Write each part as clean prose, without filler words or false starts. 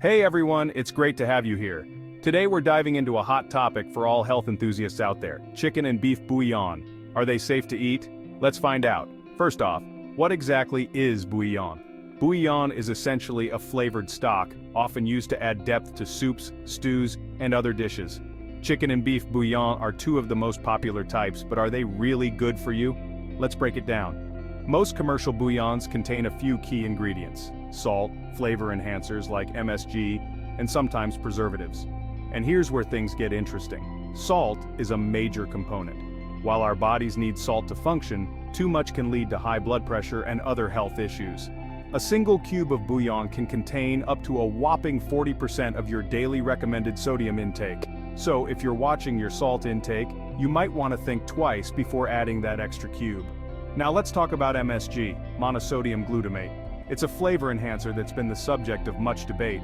Hey everyone, it's great to have you here. Today we're diving into a hot topic for all health enthusiasts out there, chicken and beef bouillon. Are they safe to eat? Let's find out. First off, what exactly is bouillon? Bouillon is essentially a flavored stock, often used to add depth to soups, stews, and other dishes. Chicken and beef bouillon are two of the most popular types, but are they really good for you? Let's break it down. Most commercial bouillons contain a few key ingredients: salt, flavor enhancers like MSG, and sometimes preservatives. And here's where things get interesting. Salt is a major component. While our bodies need salt to function, too much can lead to high blood pressure and other health issues. A single cube of bouillon can contain up to a whopping 40% of your daily recommended sodium intake. So if you're watching your salt intake, you might want to think twice before adding that extra cube. Now let's talk about MSG, monosodium glutamate. It's a flavor enhancer that's been the subject of much debate.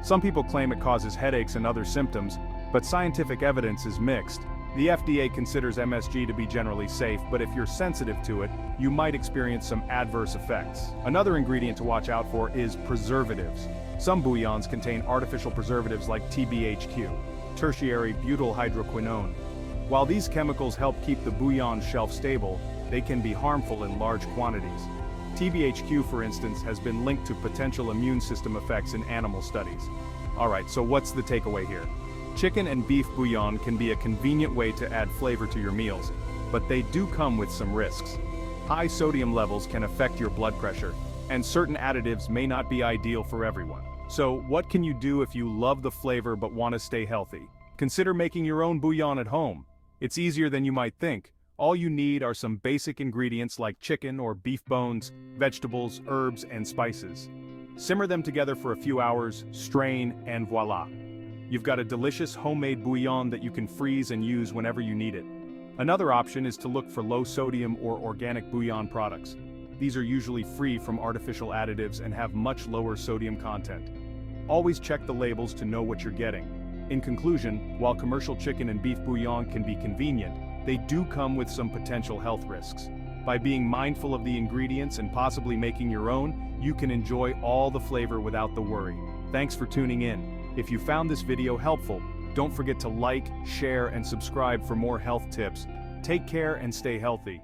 Some people claim it causes headaches and other symptoms, but scientific evidence is mixed. The FDA considers MSG to be generally safe, but if you're sensitive to it, you might experience some adverse effects. Another ingredient to watch out for is preservatives. Some bouillons contain artificial preservatives like TBHQ, tertiary butyl hydroquinone. While these chemicals help keep the bouillon shelf stable, they can be harmful in large quantities. TBHQ, for instance, has been linked to potential immune system effects in animal studies. Alright, so what's the takeaway here? Chicken and beef bouillon can be a convenient way to add flavor to your meals, but they do come with some risks. High sodium levels can affect your blood pressure, and certain additives may not be ideal for everyone. So, what can you do if you love the flavor but want to stay healthy? Consider making your own bouillon at home. It's easier than you might think. All you need are some basic ingredients like chicken or beef bones, vegetables, herbs, and spices. Simmer them together for a few hours, strain, and voila. You've got a delicious homemade bouillon that you can freeze and use whenever you need it. Another option is to look for low-sodium or organic bouillon products. These are usually free from artificial additives and have much lower sodium content. Always check the labels to know what you're getting. In conclusion, while commercial chicken and beef bouillon can be convenient, they do come with some potential health risks. By being mindful of the ingredients and possibly making your own, you can enjoy all the flavor without the worry. Thanks for tuning in. If you found this video helpful, don't forget to like, share, and subscribe for more health tips. Take care and stay healthy.